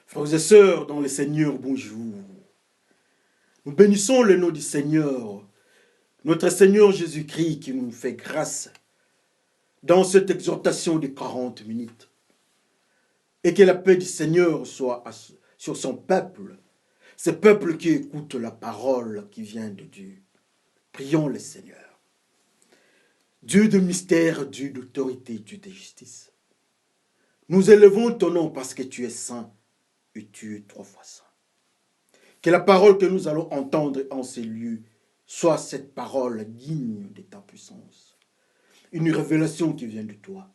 Frères et sœurs, dans le Seigneur, bonjour. Nous bénissons le nom du Seigneur, notre Seigneur Jésus-Christ qui nous fait grâce dans cette exhortation de 40 minutes. Et que la paix du Seigneur soit sur son peuple, ce peuple qui écoute la parole qui vient de Dieu. Prions le Seigneur. Dieu de mystère, Dieu d'autorité, Dieu de justice. Nous élevons ton nom parce que tu es saint et tu es 3 fois saint. Que la parole que nous allons entendre en ces lieux soit cette parole digne de ta puissance. Une révélation qui vient de toi,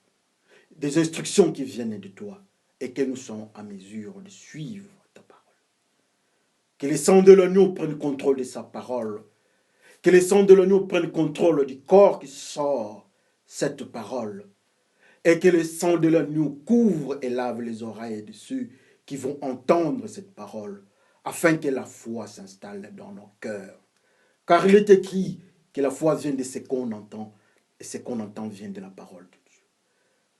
des instructions qui viennent de toi et que nous sommes à mesure de suivre ta parole. Que les sangs de l'agneau prennent contrôle de sa parole. Que les sangs de l'agneau prennent contrôle du corps qui sort cette parole. Et que le sang de l'agneau couvre et lave les oreilles de ceux qui vont entendre cette parole, afin que la foi s'installe dans nos cœurs. Car il est écrit que la foi vient de ce qu'on entend, et ce qu'on entend vient de la parole de Dieu.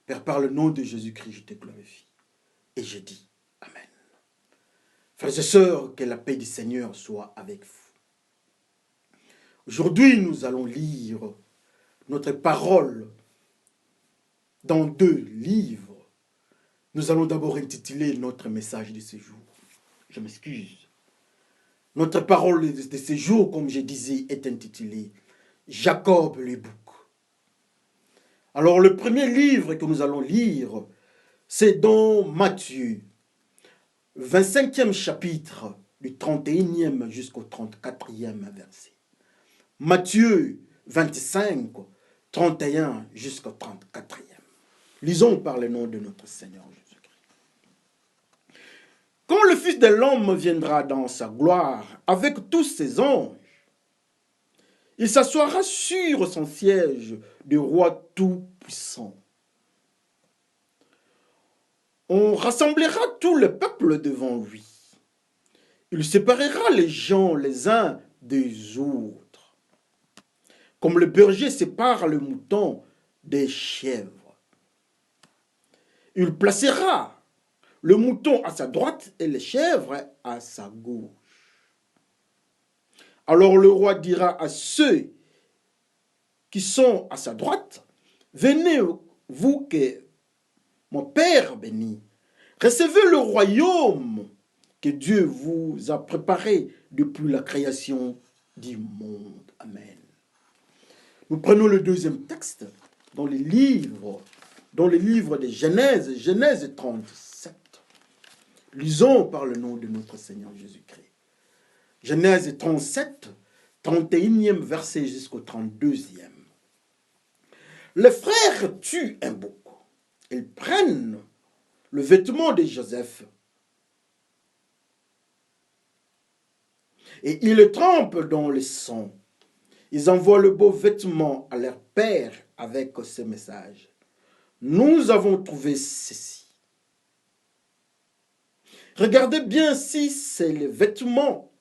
Père, par le nom de Jésus-Christ, je te glorifie. Et je dis Amen. Frères et sœurs, que la paix du Seigneur soit avec vous. Aujourd'hui, nous allons lire notre parole dans 2 livres. Nous allons d'abord intituler notre message de ce jour. Je m'excuse. Notre parole de ce jour, comme je disais, est intitulée Jacob le bouc. Alors, le premier livre que nous allons lire, c'est dans Matthieu, 25e chapitre, du 31e jusqu'au 34e verset. Matthieu 25, 31 jusqu'au 34e. Lisons par le nom de notre Seigneur Jésus-Christ. Quand le Fils de l'homme viendra dans sa gloire avec tous ses anges, il s'assoira sur son siège de roi tout-puissant. On rassemblera tout le peuple devant lui. Il séparera les gens les uns des autres, comme le berger sépare le mouton des chèvres. Il placera le mouton à sa droite et les chèvres à sa gauche. Alors le roi dira à ceux qui sont à sa droite, venez, vous que mon Père bénit, recevez le royaume que Dieu vous a préparé depuis la création du monde. Amen. Nous prenons le deuxième texte dans les livres de Genèse, Genèse 37. Lisons par le nom de notre Seigneur Jésus-Christ. Genèse 37, 31e verset jusqu'au 32e. Les frères tuent un bouc. Ils prennent le vêtement de Joseph et ils le trempent dans le sang. Ils envoient le beau vêtement à leur père avec ce message. Nous avons trouvé ceci. Regardez bien si c'est le vêtement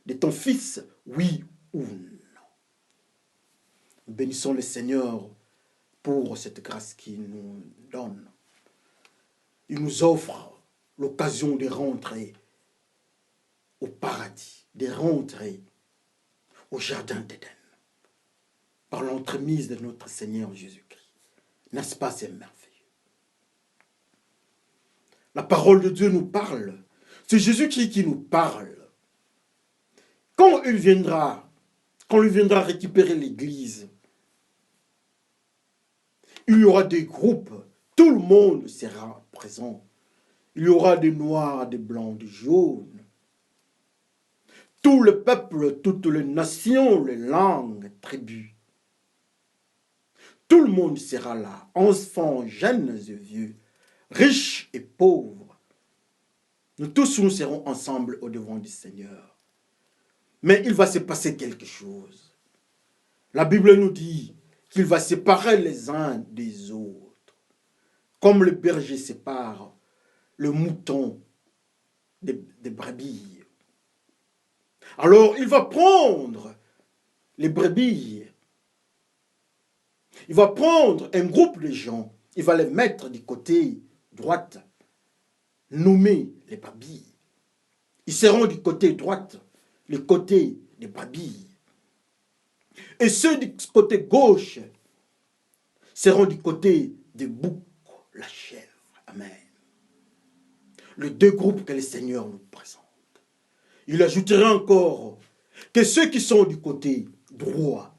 de ton fils, oui ou non. Bénissons le Seigneur pour cette grâce qu'il nous donne. Il nous offre l'occasion de rentrer au paradis, de rentrer au jardin d'Éden, par l'entremise de notre Seigneur Jésus-Christ. N'est-ce pas, c'est merveilleux? La parole de Dieu nous parle. C'est Jésus-Christ qui nous parle. Quand il viendra récupérer l'Église, il y aura des groupes, tout le monde sera présent. Il y aura des noirs, des blancs, des jaunes. Tout le peuple, toutes les nations, les langues, tribus. Tout le monde sera là, enfants, jeunes et vieux, riches et pauvres. Nous tous, nous serons ensemble au devant du Seigneur. Mais il va se passer quelque chose. La Bible nous dit qu'il va séparer les uns des autres, comme le berger sépare le mouton des brebis. Alors il va prendre les brebis, il va prendre un groupe de gens, il va les mettre du côté droite nommer les brebis. Ils seront du côté droit, le côté des brebis. Et ceux du côté gauche seront du côté des boucs, la chèvre. Amen. Les deux groupes que le Seigneur nous présente. Il ajoutera encore que ceux qui sont du côté droit,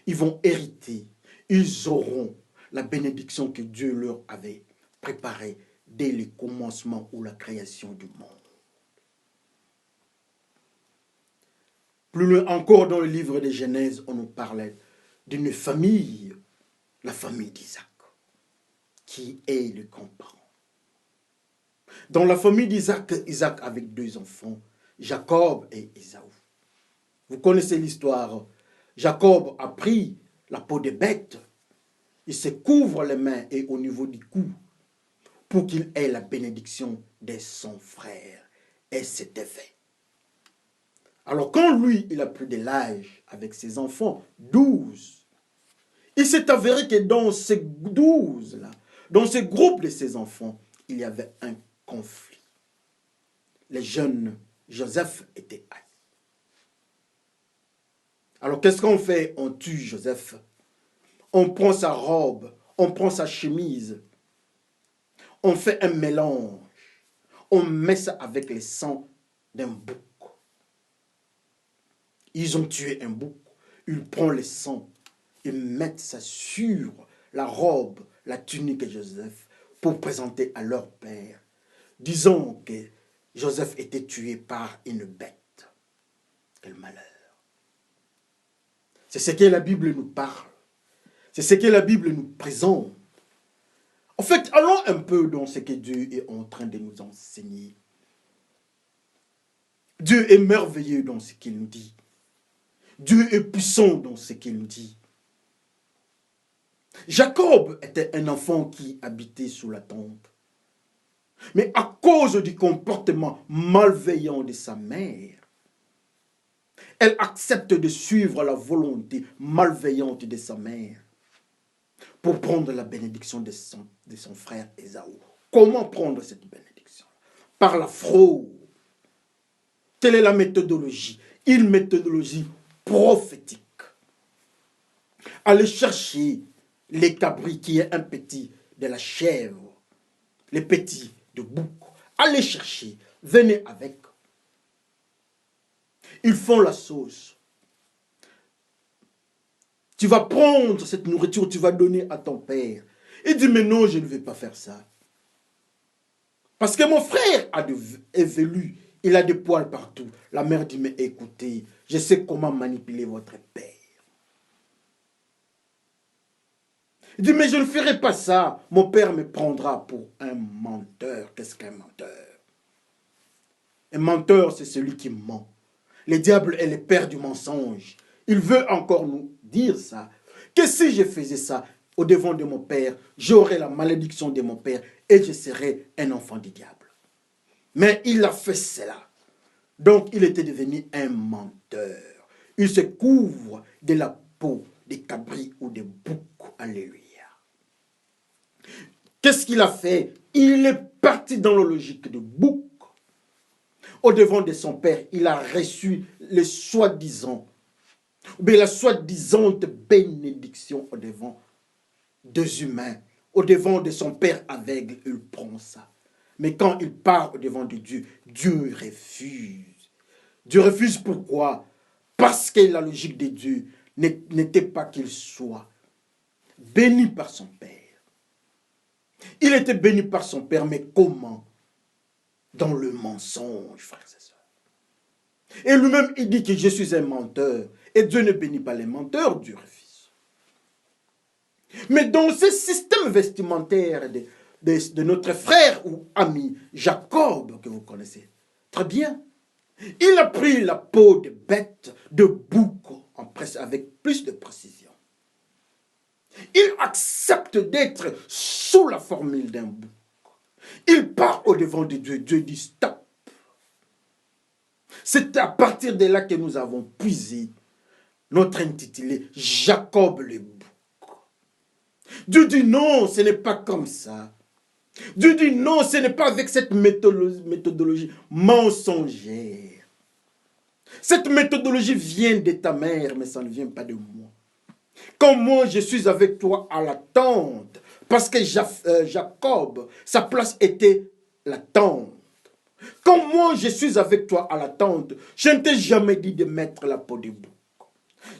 ils vont hériter, ils auront la bénédiction que Dieu leur avait préparée dès le commencement ou la création du monde. Plus loin encore dans le livre de Genèse, on nous parlait d'une famille, la famille d'Isaac, qui est le grand-parent. Dans la famille d'Isaac, Isaac avec deux enfants, Jacob et Ésaü. Vous connaissez l'histoire. Jacob a pris la peau de bête, il se couvre les mains et au niveau du cou pour qu'il ait la bénédiction de son frère. Et c'était fait. Alors quand lui, il a pris de l'âge avec ses enfants, 12, il s'est avéré que dans ces 12-là, dans ce groupe de ses enfants, il y avait un conflit. Le jeune Joseph était haï. Alors qu'est-ce qu'on fait? On tue Joseph. On prend sa robe, on prend sa chemise, on fait un mélange. On met ça avec le sang d'un bouc. Ils ont tué un bouc. Ils prennent le sang. Ils mettent ça sur la robe, la tunique de Joseph pour présenter à leur père. Disons que Joseph était tué par une bête. Quel malheur. C'est ce que la Bible nous parle. C'est ce que la Bible nous présente. En fait, allons un peu dans ce que Dieu est en train de nous enseigner. Dieu est merveilleux dans ce qu'il nous dit. Dieu est puissant dans ce qu'il nous dit. Jacob était un enfant qui habitait sous la tente. Mais à cause du comportement malveillant de sa mère, elle accepte de suivre la volonté malveillante de sa mère pour prendre la bénédiction de son frère Ésaü. Comment prendre cette bénédiction? Par la fraude. Telle est la méthodologie. Une méthodologie prophétique. Aller chercher les cabris qui est un petit de la chèvre, les petits de bouc. Allez chercher, venez avec. Ils font la sauce. Tu vas prendre cette nourriture, tu vas donner à ton père. Il dit, mais non, je ne vais pas faire ça. Parce que mon frère est velu, il a des poils partout. La mère dit, mais écoutez, je sais comment manipuler votre père. Il dit, mais je ne ferai pas ça. Mon père me prendra pour un menteur. Qu'est-ce qu'un menteur? Un menteur, c'est celui qui ment. Le diable est le père du mensonge. Il veut encore nous dire ça. Que si je faisais ça au devant de mon père, j'aurais la malédiction de mon père et je serais un enfant du diable. Mais il a fait cela. Donc il était devenu un menteur. Il se couvre de la peau des cabris ou des boucs. Alléluia. Qu'est-ce qu'il a fait? Il est parti dans la logique de bouc. Au devant de son père, il a reçu le soi-disant, mais la soi-disant bénédiction au devant des humains, au devant de son père aveugle, il prend ça. Mais quand il part au devant de Dieu, Dieu refuse. Dieu refuse pourquoi? Parce que la logique de Dieu n'était pas qu'il soit béni par son père. Il était béni par son père, mais comment? Dans le mensonge, frères et sœurs. Et lui-même, il dit que je suis un menteur. Et Dieu ne bénit pas les menteurs, Dieu refuse. Mais dans ce système vestimentaire de notre frère ou ami Jacob, que vous connaissez très bien, il a pris la peau de bête, de bouc, avec plus de précision. Il accepte d'être sous la formule d'un bouc. Il part au devant de Dieu. Dieu dit stop. C'est à partir de là que nous avons puisé notre intitulé Jacob le bouc. Dieu dit non, ce n'est pas comme ça. Dieu dit non, ce n'est pas avec cette méthodologie mensongère. Cette méthodologie vient de ta mère, mais ça ne vient pas de moi. Quand moi je suis avec toi à la tente, parce que Jacob, sa place était la tente. Quand moi je suis avec toi à la tente, je ne t'ai jamais dit de mettre la peau de bouc.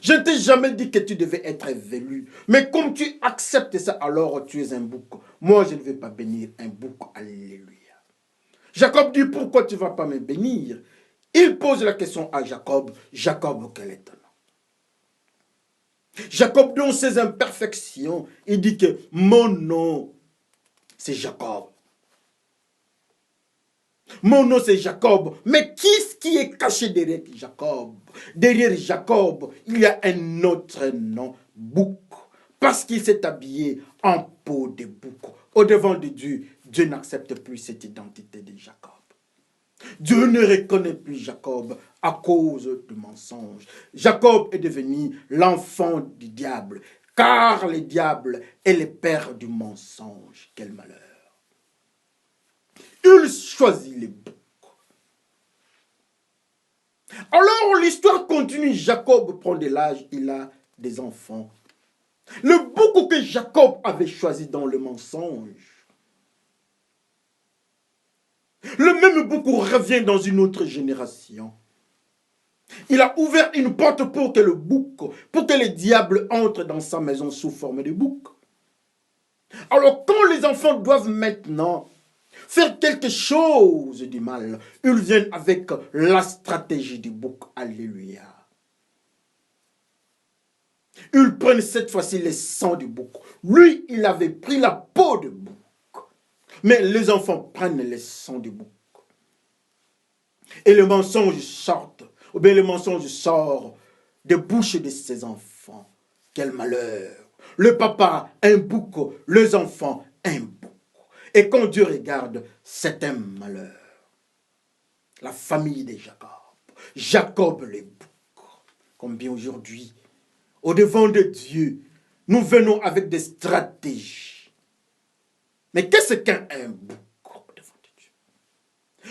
Je ne t'ai jamais dit que tu devais être velu. Mais comme tu acceptes ça, alors tu es un bouc. Moi, je ne vais pas bénir un bouc. Alléluia. Jacob dit, pourquoi tu ne vas pas me bénir? Il pose la question à Jacob. Jacob, quel est ton nom? Jacob, dans ses imperfections, il dit que mon nom, c'est Jacob. Mon nom, c'est Jacob. Mais qu'est-ce qui est caché derrière Jacob? Derrière Jacob, il y a un autre nom, bouc. Parce qu'il s'est habillé en peau de bouc. Au devant de Dieu, Dieu n'accepte plus cette identité de Jacob. Dieu ne reconnaît plus Jacob à cause du mensonge. Jacob est devenu l'enfant du diable, car le diable est le père du mensonge. Quel malheur. Il choisit les boucs. Alors l'histoire continue. Jacob prend de l'âge, il a des enfants. Le bouc que Jacob avait choisi dans le mensonge. Le même bouc revient dans une autre génération. Il a ouvert une porte pour que le bouc, pour que le diable entre dans sa maison sous forme de bouc. Alors quand les enfants doivent maintenant faire quelque chose du mal, ils viennent avec la stratégie du bouc. Alléluia. Ils prennent cette fois-ci le sang du bouc. Lui, il avait pris la peau de bouc. Mais les enfants prennent le sang du bouc. Et le mensonge sort, ou bien le mensonge sort des bouches de ses enfants. Quel malheur. Le papa, un bouc, les enfants, un bouc. Et quand Dieu regarde, c'est un malheur. La famille de Jacob. Jacob le bouc. Combien aujourd'hui, au devant de Dieu, nous venons avec des stratégies. Mais qu'est-ce qu'un bouc devant Dieu?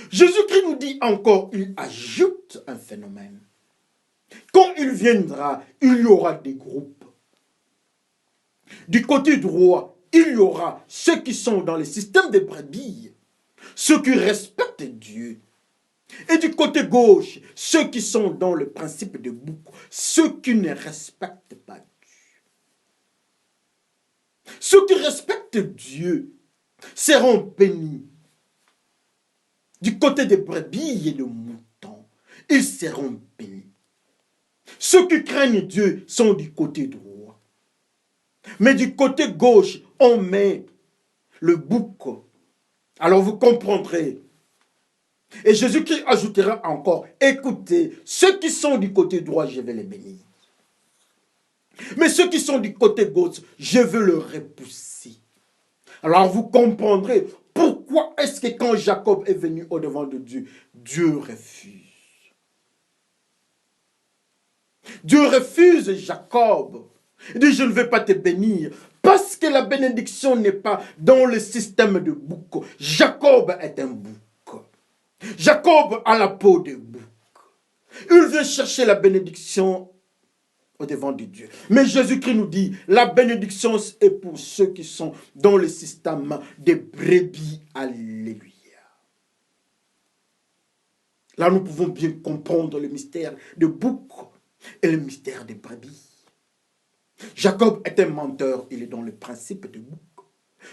Jésus-Christ nous dit encore, il ajoute un phénomène. Quand il viendra, il y aura des groupes. Du côté droit, il y aura ceux qui sont dans le système des brebis, ceux qui respectent Dieu. Et du côté gauche, ceux qui sont dans le principe de bouc, ceux qui ne respectent pas Dieu. Ceux qui respectent Dieu seront bénis. Du côté des brebis et des moutons, ils seront bénis. Ceux qui craignent Dieu sont du côté droit. Mais du côté gauche, on met le bouc. Alors vous comprendrez. Et Jésus-Christ ajoutera encore, écoutez, ceux qui sont du côté droit, je vais les bénir. Mais ceux qui sont du côté gauche, je veux les repousser. Alors vous comprendrez pourquoi est-ce que quand Jacob est venu au-devant de Dieu, Dieu refuse. Dieu refuse Jacob. Il dit, je ne vais pas te bénir. Parce que la bénédiction n'est pas dans le système de bouc. Jacob est un bouc. Jacob a la peau de bouc. Il veut chercher la bénédiction au devant de Dieu. Mais Jésus-Christ nous dit, la bénédiction est pour ceux qui sont dans le système des brebis. Alléluia. Là, nous pouvons bien comprendre le mystère de bouc et le mystère des brebis. Jacob est un menteur, il est dans le principe de bouc.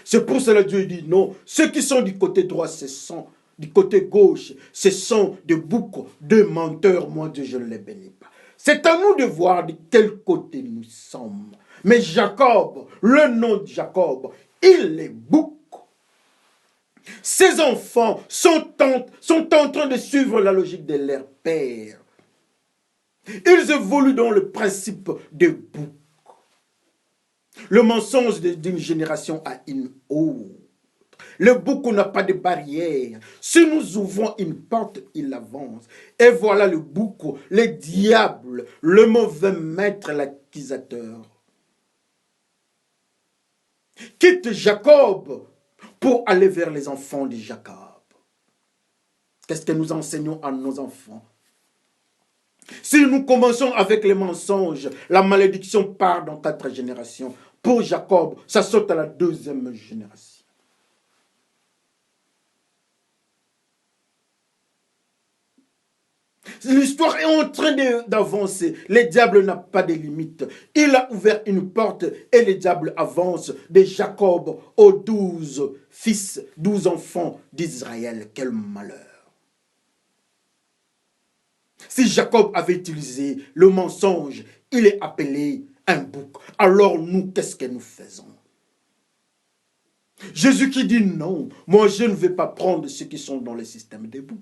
C'est pour cela que Dieu dit non, ceux qui sont du côté droit, ce sont du côté gauche, ce sont des boucs, de menteurs, moi Dieu, je ne les bénis pas. C'est à nous de voir de quel côté nous sommes. Mais Jacob, le nom de Jacob, il est bouc. Ses enfants sont en train de suivre la logique de leur père. Ils évoluent dans le principe de bouc. Le mensonge d'une génération à une autre. Le bouc n'a pas de barrière. Si nous ouvrons une porte, il avance. Et voilà le bouc, le diable, le mauvais maître, l'accusateur. Quitte Jacob pour aller vers les enfants de Jacob. Qu'est-ce que nous enseignons à nos enfants? Si nous commençons avec les mensonges, la malédiction part dans 4 générations. Pour Jacob, ça saute à la 2e génération. L'histoire est en train d'avancer. Le diable n'a pas de limite. Il a ouvert une porte et le diable avance de Jacob aux 12 fils, 12 enfants d'Israël. Quel malheur. Si Jacob avait utilisé le mensonge, il est appelé un bouc. Alors nous, qu'est-ce que nous faisons? Jésus qui dit non, moi je ne vais pas prendre ceux qui sont dans le système des boucs.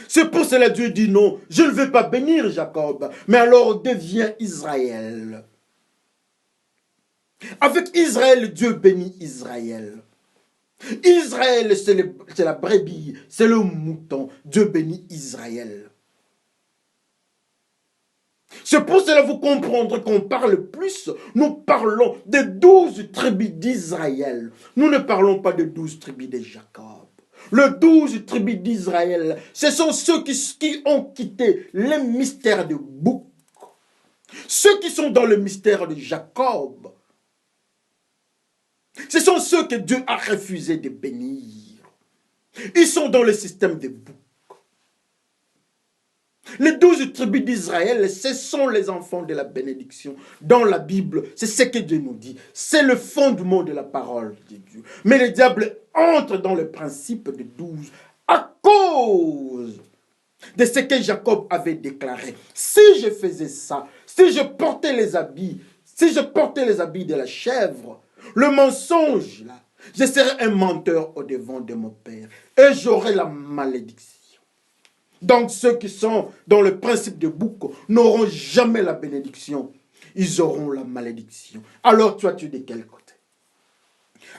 C'est pour cela que Dieu dit non, je ne vais pas bénir Jacob, mais alors devient Israël. Avec Israël, Dieu bénit Israël. Israël, c'est la brebis, c'est le mouton. Dieu bénit Israël. C'est pour cela que vous comprendrez qu'on parle plus, nous parlons des 12 tribus d'Israël. Nous ne parlons pas des 12 tribus de Jacob. Les 12 tribus d'Israël, ce sont ceux qui ont quitté le mystère de bouc. Ceux qui sont dans le mystère de Jacob. Ce sont ceux que Dieu a refusé de bénir. Ils sont dans le système des boucs. Les 12 tribus d'Israël, ce sont les enfants de la bénédiction. Dans la Bible, c'est ce que Dieu nous dit. C'est le fondement de la parole de Dieu. Mais le diable entre dans le principe de 12 à cause de ce que Jacob avait déclaré. Si je faisais ça, si je portais les habits de la chèvre, le mensonge, là, je serais un menteur au devant de mon Père et j'aurais la malédiction. Donc ceux qui sont dans le principe de bouc n'auront jamais la bénédiction. Ils auront la malédiction. Alors toi, tu es de quel côté?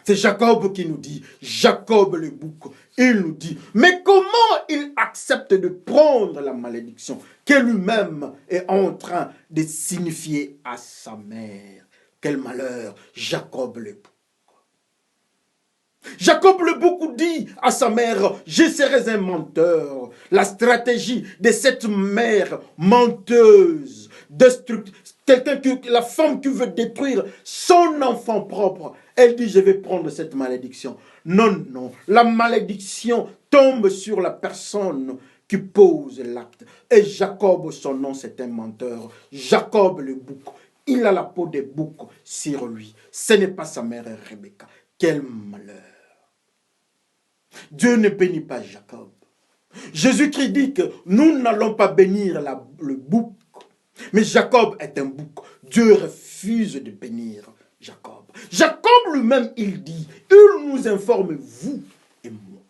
C'est Jacob qui nous dit, Jacob le bouc, il nous dit, mais comment il accepte de prendre la malédiction que lui-même est en train de signifier à sa mère? Quel malheur, Jacob le bouc. Jacob le bouc dit à sa mère, je serai un menteur. La stratégie de cette mère menteuse, la femme qui veut détruire son enfant propre, elle dit, je vais prendre cette malédiction. Non, non, la malédiction tombe sur la personne qui pose l'acte. Et Jacob, son nom, c'est un menteur. Jacob le bouc, il a la peau de bouc sur lui. Ce n'est pas sa mère Rebecca. Quel malheur. Dieu ne bénit pas Jacob. Jésus-Christ dit que nous n'allons pas bénir le bouc. Mais Jacob est un bouc. Dieu refuse de bénir Jacob. Jacob lui-même, il dit, il nous informe, vous et moi.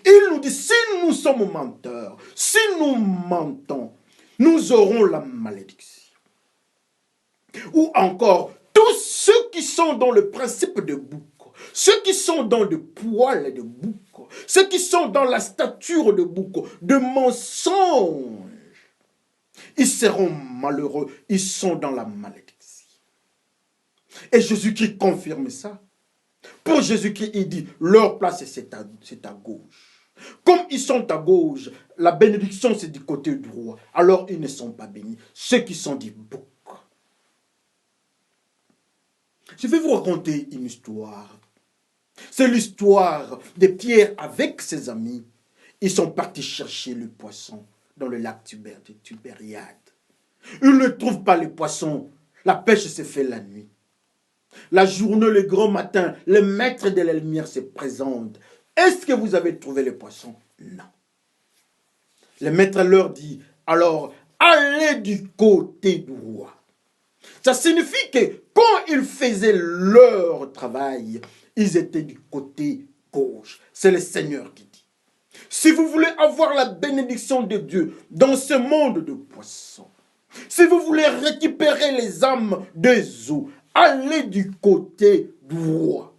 Il nous dit, si nous sommes menteurs, si nous mentons, nous aurons la malédiction. Ou encore, tous ceux qui sont dans le principe de bouc, ceux qui sont dans le poil de bouc, ceux qui sont dans la stature de bouc, de mensonge, ils seront malheureux, ils sont dans la malédiction. Et Jésus-Christ confirme ça. Pour Jésus-Christ, il dit, leur place c'est à gauche. Comme ils sont à gauche, la bénédiction c'est du côté droit. Alors ils ne sont pas bénis. Ceux qui sont du bouc. Je vais vous raconter une histoire. C'est l'histoire de Pierre avec ses amis. Ils sont partis chercher le poisson dans le lac Tibériade. Ils ne trouvent pas les poissons. La pêche se fait la nuit. La journée, le grand matin, le maître de la lumière se présente. Est-ce que vous avez trouvé les poissons? Non. Le maître leur dit, alors, allez du côté droit. Ça signifie que quand ils faisaient leur travail, ils étaient du côté gauche. C'est le Seigneur qui dit. Si vous voulez avoir la bénédiction de Dieu dans ce monde de poissons, si vous voulez récupérer les âmes des eaux, allez du côté droit.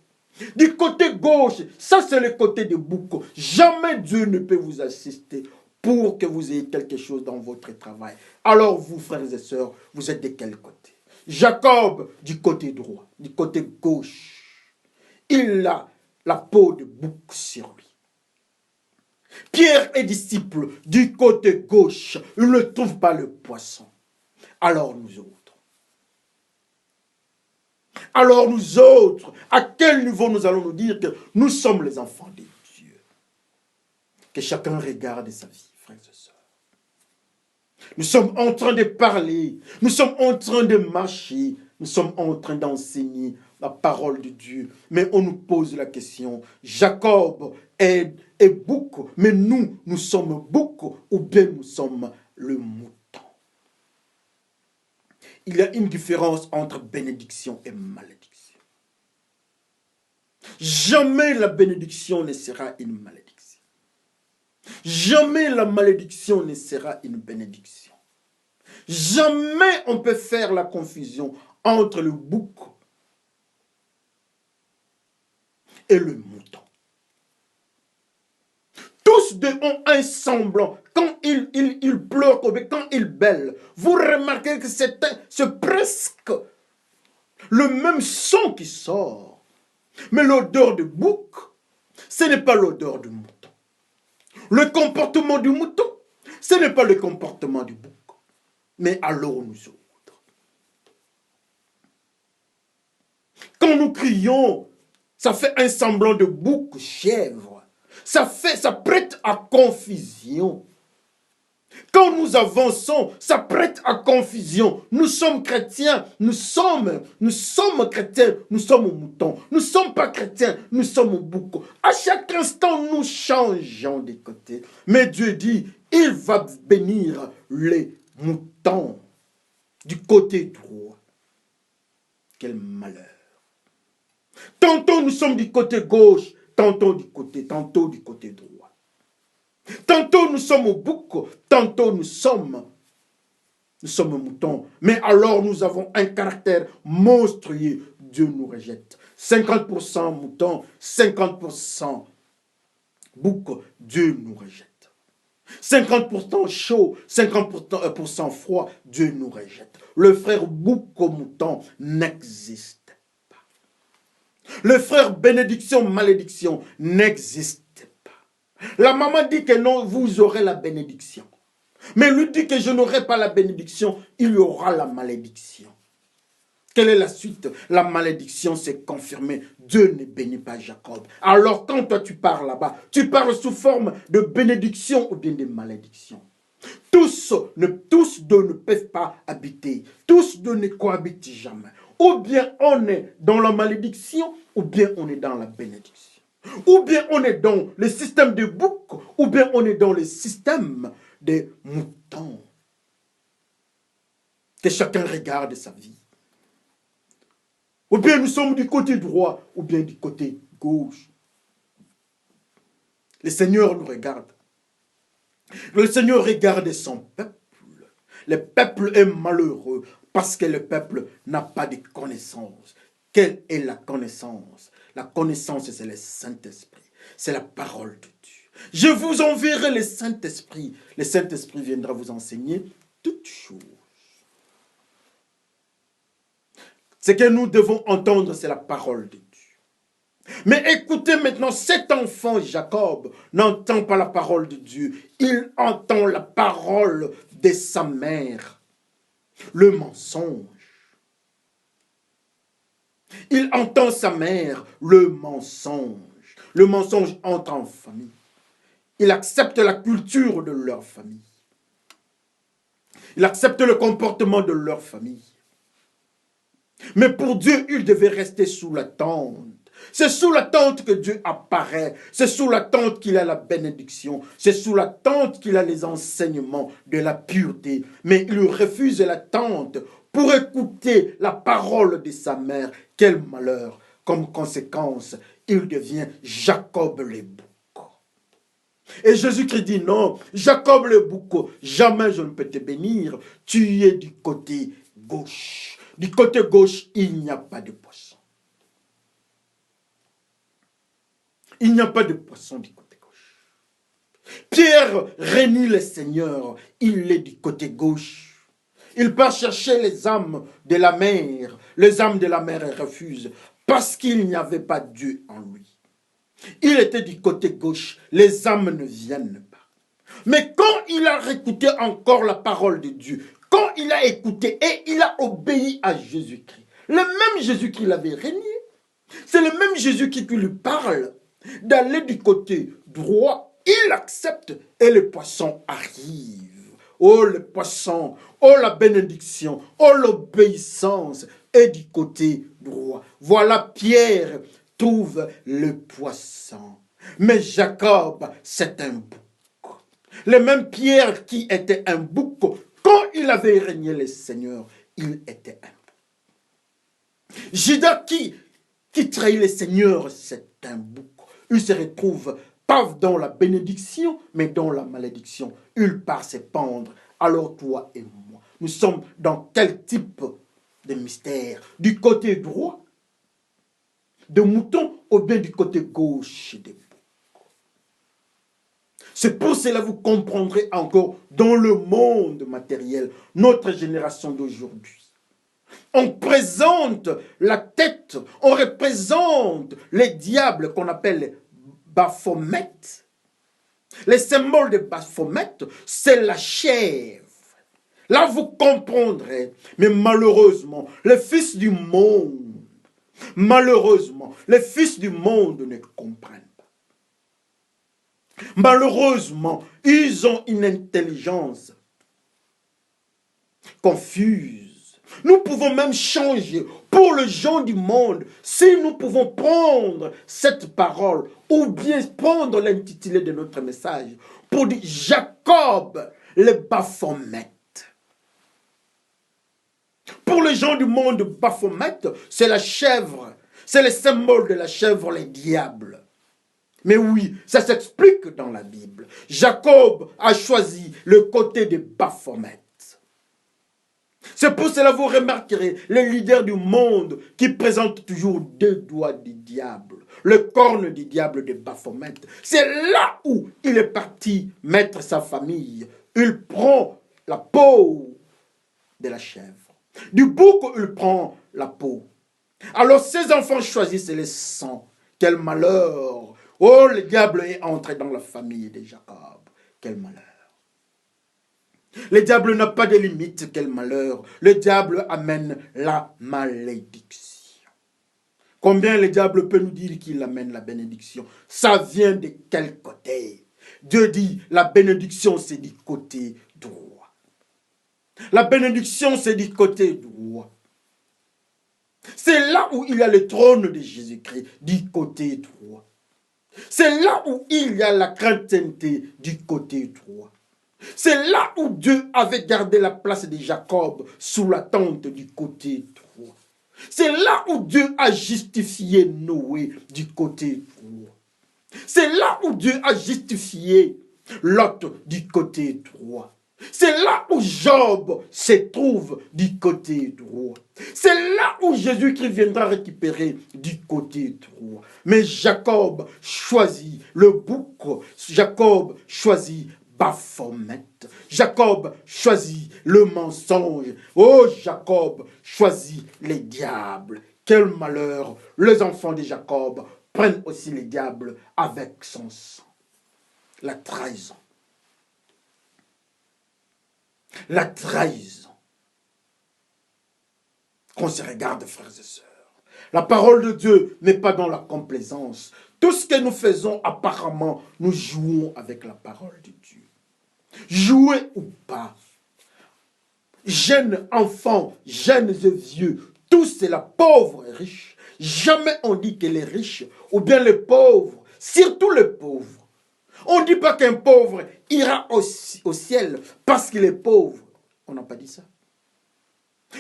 Du côté gauche, ça c'est le côté de bouc. Jamais Dieu ne peut vous assister pour que vous ayez quelque chose dans votre travail. Alors vous, frères et sœurs, vous êtes de quel côté? Jacob du côté droit, du côté gauche. Il a la peau de bouc sur lui. Pierre est disciple du côté gauche, il ne trouve pas le poisson. Alors nous autres, à quel niveau nous allons nous dire que nous sommes les enfants de Dieu? Que chacun regarde sa vie, frères et sœurs. Nous sommes en train de parler, nous sommes en train de marcher, nous sommes en train d'enseigner la parole de Dieu. Mais on nous pose la question, Jacob est bouc, mais nous sommes bouc ou bien nous sommes le mouton? Il y a une différence entre bénédiction et malédiction. Jamais la bénédiction ne sera une malédiction. Jamais la malédiction ne sera une bénédiction. Jamais on peut faire la confusion entre le bouc et le mouton. Tous deux ont un semblant. Quand ils pleurent, quand ils bêlent, vous remarquez que c'est presque le même son qui sort. Mais l'odeur du bouc, ce n'est pas l'odeur du mouton. Le comportement du mouton, ce n'est pas le comportement du bouc. Mais alors nous autres, quand nous crions, ça fait un semblant de bouc, chèvre. Ça prête à confusion. Quand nous avançons, ça prête à confusion. Nous sommes chrétiens, nous sommes chrétiens, nous sommes moutons. Nous ne sommes pas chrétiens, nous sommes boucs. À chaque instant, nous changeons de côté. Mais Dieu dit, il va bénir les moutons du côté droit. Quel malheur. Tantôt nous sommes du côté gauche, tantôt du côté droit. Tantôt nous sommes au bouc, tantôt nous sommes moutons. Mais alors nous avons un caractère monstrueux. Dieu nous rejette. 50% moutons, 50% bouc, Dieu nous rejette. 50% chaud, 50% froid, Dieu nous rejette. Le frère bouc au mouton n'existe pas. Le frère bénédiction, malédiction n'existe pas. La maman dit que non, vous aurez la bénédiction. Mais lui dit que je n'aurai pas la bénédiction, il y aura la malédiction. Quelle est la suite? La malédiction s'est confirmée. Dieu ne bénit pas Jacob. Alors quand toi tu parles là-bas, tu parles sous forme de bénédiction ou bien de malédiction. Tous deux ne peuvent pas habiter. Tous deux ne cohabitent jamais. Ou bien on est dans la malédiction, ou bien on est dans la bénédiction. Ou bien on est dans le système de bouc, ou bien on est dans le système des moutons. Que chacun regarde sa vie. Ou bien nous sommes du côté droit, ou bien du côté gauche. Le Seigneur nous regarde. Le Seigneur regarde son peuple. Le peuple est malheureux parce que le peuple n'a pas de connaissance. Quelle est la connaissance? La connaissance, c'est le Saint-Esprit. C'est la parole de Dieu. Je vous enverrai le Saint-Esprit. Le Saint-Esprit viendra vous enseigner toutes choses. Ce que nous devons entendre, c'est la parole de Dieu. Mais écoutez maintenant, cet enfant Jacob n'entend pas la parole de Dieu. Il entend la parole de sa mère. Le mensonge. Il entend sa mère, le mensonge. Le mensonge entre en famille. Il accepte la culture de leur famille. Il accepte le comportement de leur famille. Mais pour Dieu, il devait rester sous la tente. C'est sous la tente que Dieu apparaît. C'est sous la tente qu'il a la bénédiction. C'est sous la tente qu'il a les enseignements de la pureté. Mais il refuse la tente pour écouter la parole de sa mère. Quel malheur! Comme conséquence, il devient Jacob le bouc. Et Jésus-Christ dit non, Jacob le bouc, jamais je ne peux te bénir. Tu es du côté gauche. Du côté gauche, il n'y a pas de poisson. Il n'y a pas de poisson du côté gauche. Pierre renie le Seigneur. Il est du côté gauche. Il part chercher les âmes de la mer. Les âmes de la mer refusent parce qu'il n'y avait pas Dieu en lui. Il était du côté gauche. Les âmes ne viennent pas. Mais quand il a réécouté encore la parole de Dieu, quand il a écouté et il a obéi à Jésus-Christ, le même Jésus-Christ l'avait régné, c'est le même Jésus qui lui parle d'aller du côté droit. Il accepte et le poisson arrive. Oh le poisson, oh la bénédiction, oh l'obéissance est du côté droit. Voilà Pierre trouve le poisson. Mais Jacob, c'est un bouc. Le même Pierre qui était un bouc, quand il avait régné le Seigneur, il était un bouc. Judas qui trahit le Seigneur, c'est un bouc. Il se retrouve pas dans la bénédiction, mais dans la malédiction. Il part se pendre. Alors toi et moi, nous sommes dans quel type de mystère? Du côté droit de mouton ou bien du côté gauche des boucs? C'est pour cela que vous comprendrez encore dans le monde matériel, notre génération d'aujourd'hui. On présente la tête, on représente les diables qu'on appelle Baphomet. Les symboles de Baphomet, c'est la chèvre. Là, vous comprendrez. Mais malheureusement, les fils du monde, les fils du monde ne comprennent pas. Malheureusement, ils ont une intelligence confuse. Nous pouvons même changer pour les gens du monde si nous pouvons prendre cette parole ou bien prendre l'intitulé de notre message pour dire Jacob le Baphomet. Pour les gens du monde, Baphomet, c'est la chèvre. C'est le symbole de la chèvre, les diables. Mais oui, ça s'explique dans la Bible. Jacob a choisi le côté de Baphomet. C'est pour cela que vous remarquerez les leaders du monde qui présentent toujours deux doigts du diable. Le corne du diable de Baphomet. C'est là où il est parti mettre sa famille. Il prend la peau de la chèvre. Du bouc, il prend la peau. Alors ses enfants choisissent le sang. Quel malheur! Oh, le diable est entré dans la famille de Jacob. Quel malheur! Le diable n'a pas de limite, quel malheur. Le diable amène la malédiction. Combien le diable peut nous dire qu'il amène la bénédiction? Ça vient de quel côté? Dieu dit, la bénédiction c'est du côté droit. La bénédiction c'est du côté droit. C'est là où il y a le trône de Jésus-Christ, du côté droit. C'est là où il y a la chrétienté, du côté droit. C'est là où Dieu avait gardé la place de Jacob sous la tente du côté droit. C'est là où Dieu a justifié Noé du côté droit. C'est là où Dieu a justifié Lot du côté droit. C'est là où Job se trouve du côté droit. C'est là où Jésus-Christ viendra récupérer du côté droit. Mais Jacob choisit le bouc. Jacob choisit Baphomet. Jacob choisit le mensonge. Oh, Jacob choisit les diables. Quel malheur! Les enfants de Jacob prennent aussi les diables avec son sang. La trahison. La trahison. Qu'on se regarde, frères et sœurs. La parole de Dieu n'est pas dans la complaisance. Tout ce que nous faisons, apparemment, nous jouons avec la parole de Dieu. Jouer ou pas. Jeunes enfants, jeunes et vieux, tous c'est la pauvre et riche. Jamais on dit que les riches, ou bien les pauvres, surtout les pauvres. On ne dit pas qu'un pauvre ira au ciel parce qu'il est pauvre. On n'a pas dit ça.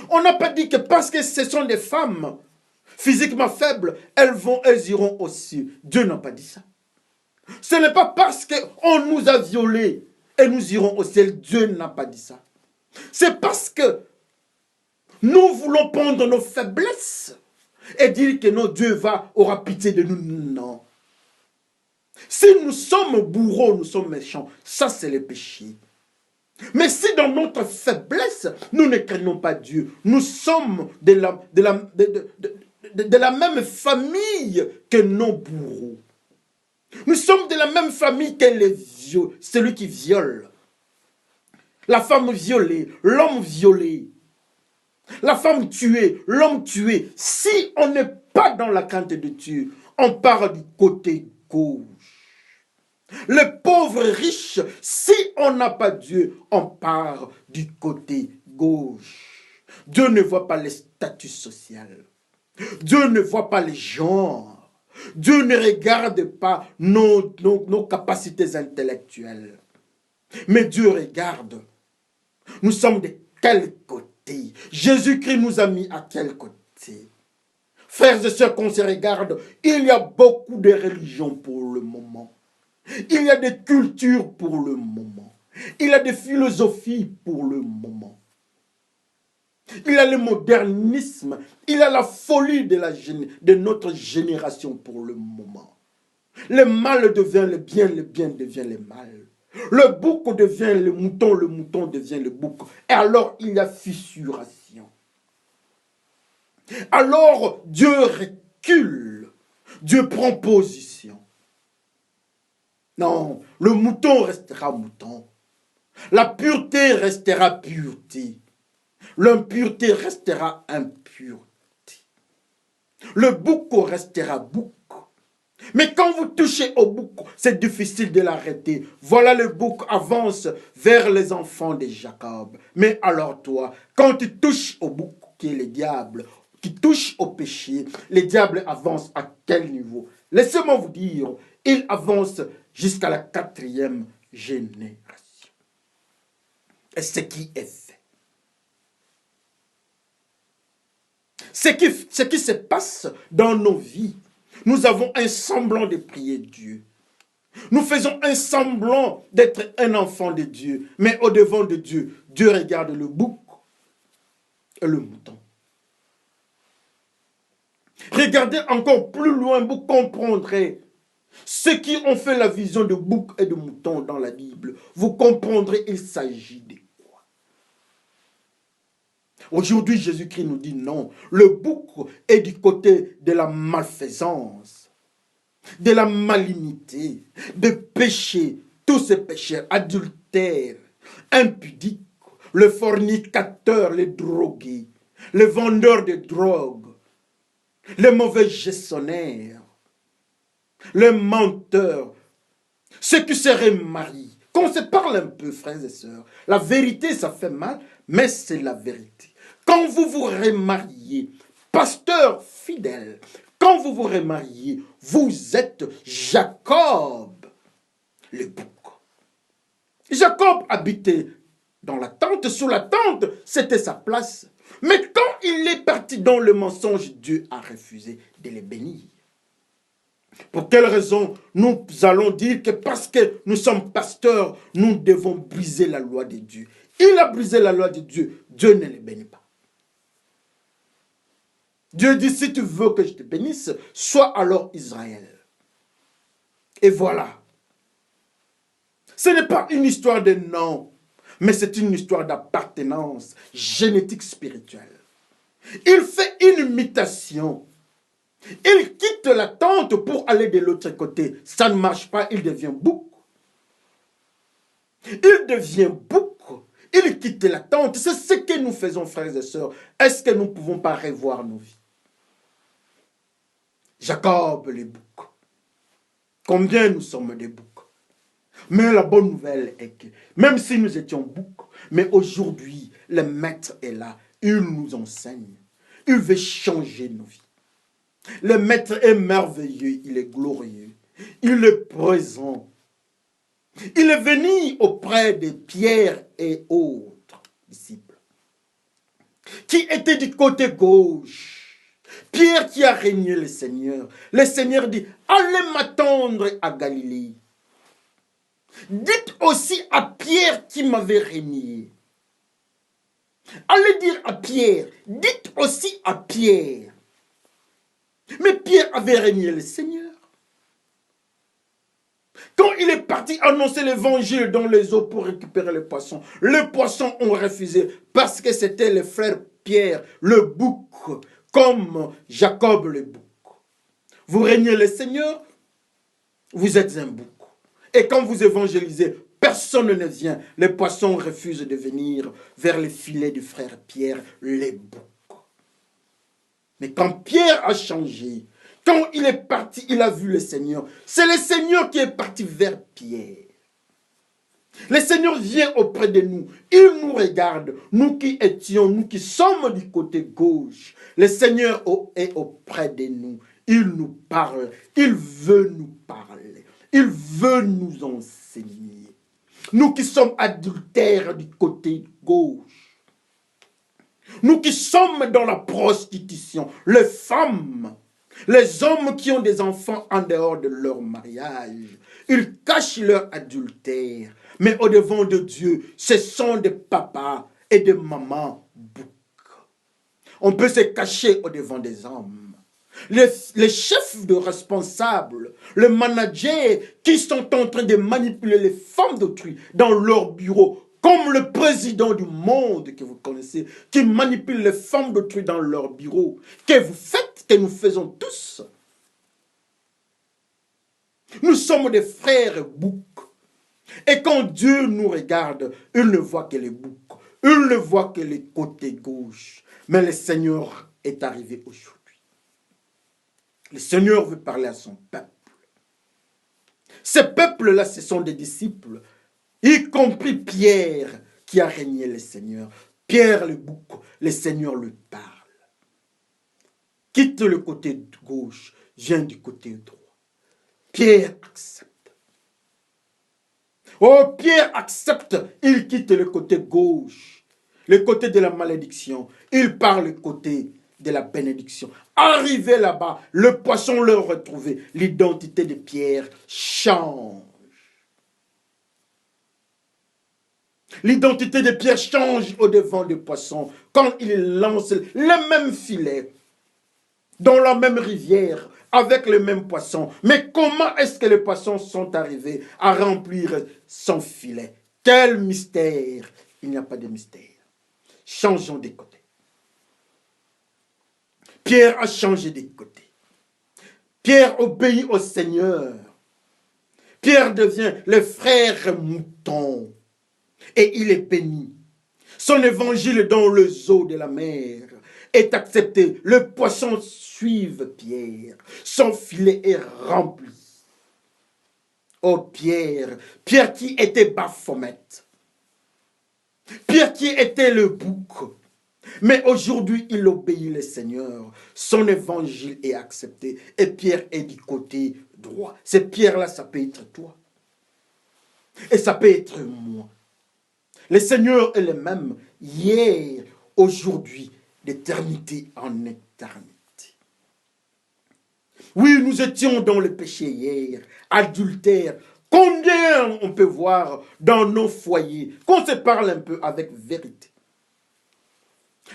On n'a pas dit que parce que ce sont des femmes physiquement faibles, elles iront au ciel. Dieu n'a pas dit ça. Ce n'est pas parce qu'on nous a violés et nous irons au ciel. Dieu n'a pas dit ça. C'est parce que nous voulons prendre nos faiblesses et dire que non, Dieu aura pitié de nous. Non. Si nous sommes bourreaux, nous sommes méchants, ça c'est le péché. Mais si dans notre faiblesse, nous ne craignons pas Dieu, nous sommes de la même famille que nos bourreaux. Nous sommes de la même famille que celui qui viole. La femme violée, l'homme violé. La femme tuée, l'homme tué. Si on n'est pas dans la crainte de Dieu, on part du côté gauche. Les pauvres riches, si on n'a pas Dieu, on part du côté gauche. Dieu ne voit pas les statuts sociaux. Dieu ne voit pas les genres. Dieu ne regarde pas nos capacités intellectuelles. Mais Dieu regarde. Nous sommes de quel côté? Jésus-Christ nous a mis à quel côté? Frères et sœurs, qu'on se regarde, il y a beaucoup de religions pour le moment. Il y a des cultures pour le moment. Il y a des philosophies pour le moment. Il y a le modernisme. Il y a la folie de notre génération pour le moment. Le mal devient le bien devient le mal. Le bouc devient le mouton devient le bouc. Et alors, il y a fissuration. Alors, Dieu recule. Dieu prend position. Non, le mouton restera mouton. La pureté restera pureté. L'impureté restera impureté. Le bouc restera bouc. Mais quand vous touchez au bouc, c'est difficile de l'arrêter. Voilà, le bouc avance vers les enfants de Jacob. Mais alors toi, quand tu touches au bouc, qui est le diable, qui touche au péché, le diable avance à quel niveau? Laissez-moi vous dire, il avance jusqu'à la 4e génération. Et ce qui est fait. Ce qui se passe dans nos vies, nous avons un semblant de prier Dieu. Nous faisons un semblant d'être un enfant de Dieu. Mais au-devant de Dieu, Dieu regarde le bouc et le mouton. Regardez encore plus loin, vous comprendrez. Ceux qui ont fait la vision de bouc et de mouton dans la Bible, vous comprendrez, il s'agit de quoi. Aujourd'hui, Jésus-Christ nous dit non. Le bouc est du côté de la malfaisance, de la malignité, de péché, tous ces péchés, adultère, impudique, le fornicateur, les drogués, le vendeur de drogue, les mauvais gestionnaires, les menteurs, ceux qui seraient mariés. Qu'on se parle un peu, frères et sœurs. La vérité, ça fait mal, mais c'est la vérité. Quand vous vous remariez, pasteur fidèle, quand vous vous remariez, vous êtes Jacob, le bouc. Jacob habitait dans la tente, sous la tente, c'était sa place. Mais quand il est parti dans le mensonge, Dieu a refusé de les bénir. Pour quelle raison? Nous allons dire que parce que nous sommes pasteurs, nous devons briser la loi de Dieu. Il a brisé la loi de Dieu, Dieu ne les bénit pas. Dieu dit, si tu veux que je te bénisse, sois alors Israël. Et voilà. Ce n'est pas une histoire de nom, mais c'est une histoire d'appartenance génétique spirituelle. Il fait une mutation. Il quitte la tente pour aller de l'autre côté. Ça ne marche pas, il devient bouc. Il devient bouc. Il quitte la tente. C'est ce que nous faisons, frères et sœurs. Est-ce que nous ne pouvons pas revoir nos vies? Jacob, les boucs. Combien nous sommes des boucs? Mais la bonne nouvelle est que, même si nous étions boucs, mais aujourd'hui, le maître est là. Il nous enseigne. Il veut changer nos vies. Le maître est merveilleux, il est glorieux. Il est présent. Il est venu auprès de Pierre et autres disciples qui étaient du côté gauche. Pierre qui a régné le Seigneur. Le Seigneur dit, allez m'attendre à Galilée. Dites aussi à Pierre qui m'avait régné. Allez dire à Pierre, dites aussi à Pierre. Mais Pierre avait régné le Seigneur. Quand il est parti annoncer l'évangile dans les eaux pour récupérer les poissons ont refusé parce que c'était le frère Pierre, le bouc, comme Jacob le bouc. Vous régnez le Seigneur, Vous êtes un bouc. Et quand vous évangélisez, personne ne vient. Les poissons refusent de venir vers les filets du frère Pierre, les boucs. Mais quand Pierre a changé, quand il est parti, il a vu le Seigneur. C'est le Seigneur qui est parti vers Pierre. Le Seigneur vient auprès de nous. Il nous regarde. Nous qui étions, nous qui sommes du côté gauche. Le Seigneur est auprès de nous. Il nous parle. Il veut nous parler. Il veut nous enseigner. Nous qui sommes adultères du côté gauche. Nous qui sommes dans la prostitution. Les femmes. Les hommes qui ont des enfants en dehors de leur mariage. Ils cachent leur adultère. Mais au-devant de Dieu, ce sont des papas et des mamans boucs. On peut se cacher au-devant des hommes. Les chefs de responsables, les managers qui sont en train de manipuler les femmes d'autrui dans leur bureau, comme le président du monde que vous connaissez, qui manipule les femmes d'autrui dans leur bureau, que vous faites, que nous faisons tous. Nous sommes des frères boucs. Et quand Dieu nous regarde, il ne voit que les boucs. Il ne voit que les côtés gauche. Mais le Seigneur est arrivé aujourd'hui. Le Seigneur veut parler à son peuple. Ces peuples-là, ce sont des disciples, y compris Pierre, qui a régné le Seigneur. Pierre le bouc, le Seigneur lui parle. Quitte le côté gauche, viens du côté droit. Pierre accepte. Oh, Pierre accepte, il quitte le côté gauche, le côté de la malédiction. Il part le côté de la bénédiction. Arrivé là-bas, le poisson leur retrouvé. L'identité de Pierre change. L'identité de Pierre change au-devant du poisson quand il lance le même filet dans la même rivière, avec le même poisson. Mais comment est-ce que les poissons sont arrivés à remplir son filet? Quel mystère! Il n'y a pas de mystère. Changeons de côté. Pierre a changé de côté. Pierre obéit au Seigneur. Pierre devient le frère mouton. Et il est béni. Son évangile dans les eaux de la mer est accepté. Le poisson suit Pierre. Son filet est rempli. Oh Pierre, Pierre qui était Baphomet. Pierre qui était le bouc. Mais aujourd'hui, il obéit le Seigneur. Son évangile est accepté. Et Pierre est du côté droit. Cette Pierre-là, ça peut être toi. Et ça peut être moi. Le Seigneur est le même hier, aujourd'hui, d'éternité en éternité. Oui, nous étions dans le péché hier, adultère. Combien on peut voir dans nos foyers, qu'on se parle un peu avec vérité.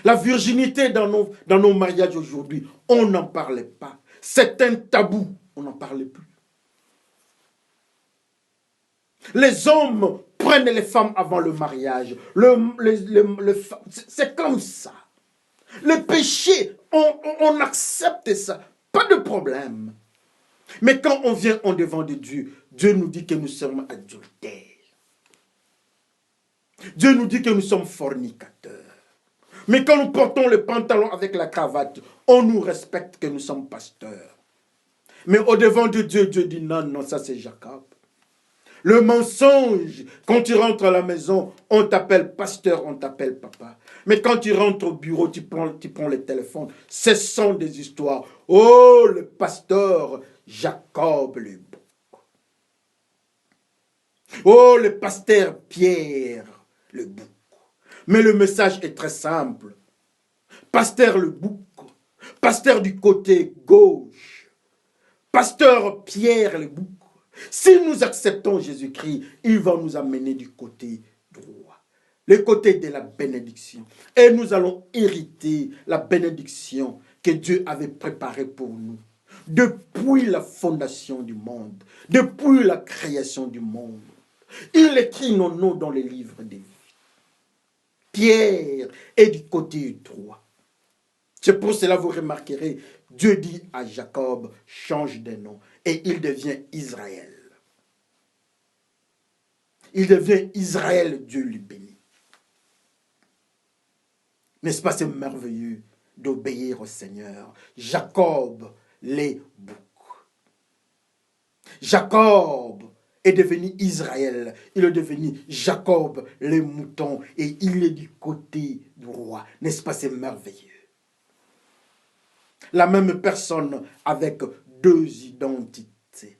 La virginité dans nos mariages aujourd'hui, on n'en parlait pas. C'est un tabou, on n'en parlait plus. Les hommes prennent les femmes avant le mariage. C'est comme ça. Le péché, on accepte ça. Pas de problème. Mais quand on vient en devant de Dieu, Dieu nous dit que nous sommes adultères. Dieu nous dit que nous sommes fornicateurs. Mais quand nous portons le pantalon avec la cravate, on nous respecte que nous sommes pasteurs. Mais au devant de Dieu, Dieu dit non, non, ça c'est Jacob. Le mensonge, quand tu rentres à la maison, on t'appelle pasteur, on t'appelle papa. Mais quand tu rentres au bureau, tu prends le téléphone. Ce sont des histoires. Oh, le pasteur Jacob le bouc. Oh, le pasteur Pierre le bouc. Mais le message est très simple. Pasteur le bouc, pasteur du côté gauche, pasteur Pierre le bouc. Si nous acceptons Jésus-Christ, il va nous amener du côté droit, le côté de la bénédiction. Et nous allons hériter la bénédiction que Dieu avait préparée pour nous. Depuis la fondation du monde, depuis la création du monde. Il écrit nos noms dans les livres des vies. Pierre est du côté droit. C'est pour cela que vous remarquerez Dieu dit à Jacob, change de nom. Et il devient Israël. Il devient Israël, Dieu lui bénit. N'est-ce pas, c'est merveilleux d'obéir au Seigneur. Jacob, les boucs. Jacob est devenu Israël. Il est devenu Jacob, les moutons. Et il est du côté du roi. N'est-ce pas, c'est merveilleux. La même personne avec deux identités.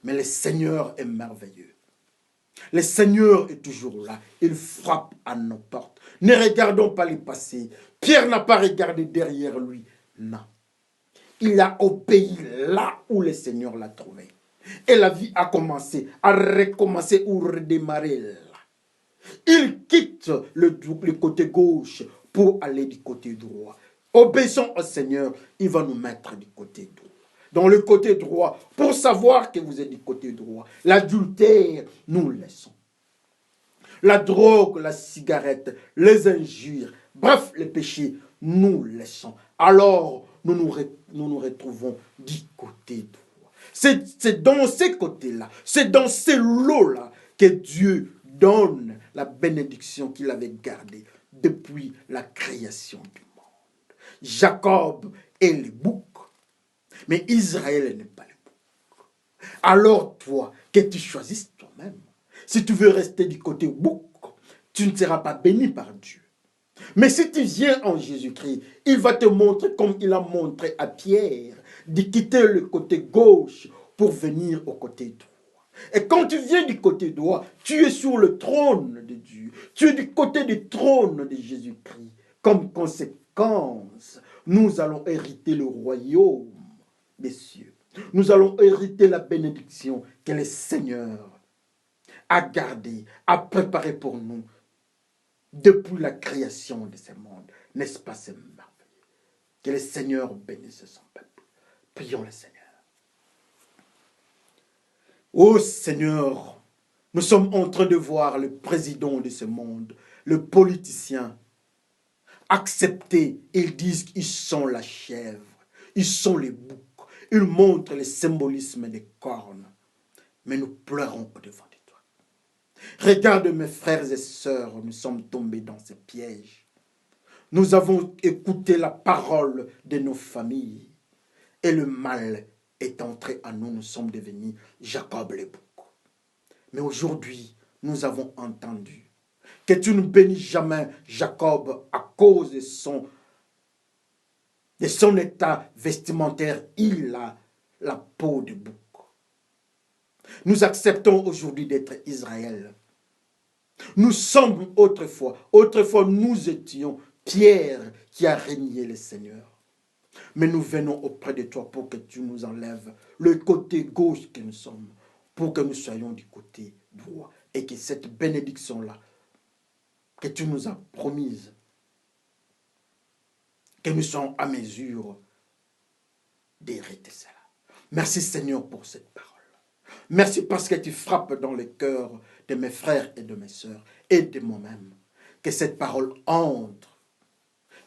Mais le Seigneur est merveilleux. Le Seigneur est toujours là. Il frappe à nos portes. Ne regardons pas le passé. Pierre n'a pas regardé derrière lui. Non. Il a obéi là où le Seigneur l'a trouvé. Et la vie a commencé, à recommencer ou redémarrer là. Il quitte le côté gauche pour aller du côté droit. Obéissons au Seigneur, il va nous mettre du côté droit. Dans le côté droit, pour savoir que vous êtes du côté droit. L'adultère, nous le laissons. La drogue, la cigarette, les injures, bref, les péchés, nous le laissons. Alors, nous nous retrouvons du côté droit. C'est dans ces côtés-là, c'est dans ces lots-là que Dieu donne la bénédiction qu'il avait gardée depuis la création du monde. Jacob est le bouc, mais Israël n'est pas le bouc. Alors toi, que tu choisisses toi-même. Si tu veux rester du côté bouc, tu ne seras pas béni par Dieu. Mais si tu viens en Jésus-Christ, il va te montrer comme il a montré à Pierre, de quitter le côté gauche pour venir au côté droit. Et quand tu viens du côté droit, tu es sur le trône de Dieu. Tu es du côté du trône de Jésus-Christ. Comme conséquence, nous allons hériter le royaume des cieux. Nous allons hériter la bénédiction que le Seigneur a gardée, a préparée pour nous depuis la création de ce monde. N'est-ce pas, c'est merveilleux? Que le Seigneur bénisse son peuple. Prions le Seigneur. Ô Seigneur, nous sommes en train de voir le président de ce monde, le politicien, accepter. Ils disent qu'ils sont la chèvre, ils sont les boucs. Ils montrent le symbolisme des cornes. Mais nous pleurons au-devant de toi. Regarde mes frères et sœurs, nous sommes tombés dans ce piège. Nous avons écouté la parole de nos familles. Et le mal est entré en nous. Nous sommes devenus Jacob les boucs. Mais aujourd'hui, nous avons entendu que tu ne bénis jamais Jacob à cause de son état vestimentaire. Il a la peau de bouc. Nous acceptons aujourd'hui d'être Israël. Nous sommes autrefois nous étions Pierre qui a régné le Seigneur. Mais nous venons auprès de toi pour que tu nous enlèves le côté gauche que nous sommes, pour que nous soyons du côté droit. Et que cette bénédiction-là, que tu nous as promise, que nous soyons à mesure d'hériter cela. Merci Seigneur pour cette parole. Merci parce que tu frappes dans le cœur de mes frères et de mes sœurs et de moi-même. Que cette parole entre,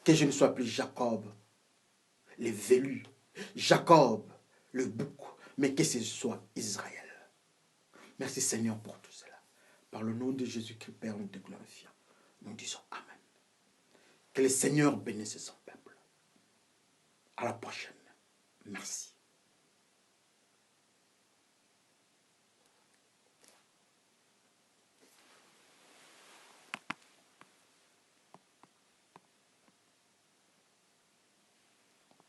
que je ne sois plus Jacob, le velu, Jacob, le bouc, mais que ce soit Israël. Merci Seigneur pour tout cela. Par le nom de Jésus-Christ, Père, nous te glorifions. Nous disons Amen. Que le Seigneur bénisse son peuple. À la prochaine. Merci.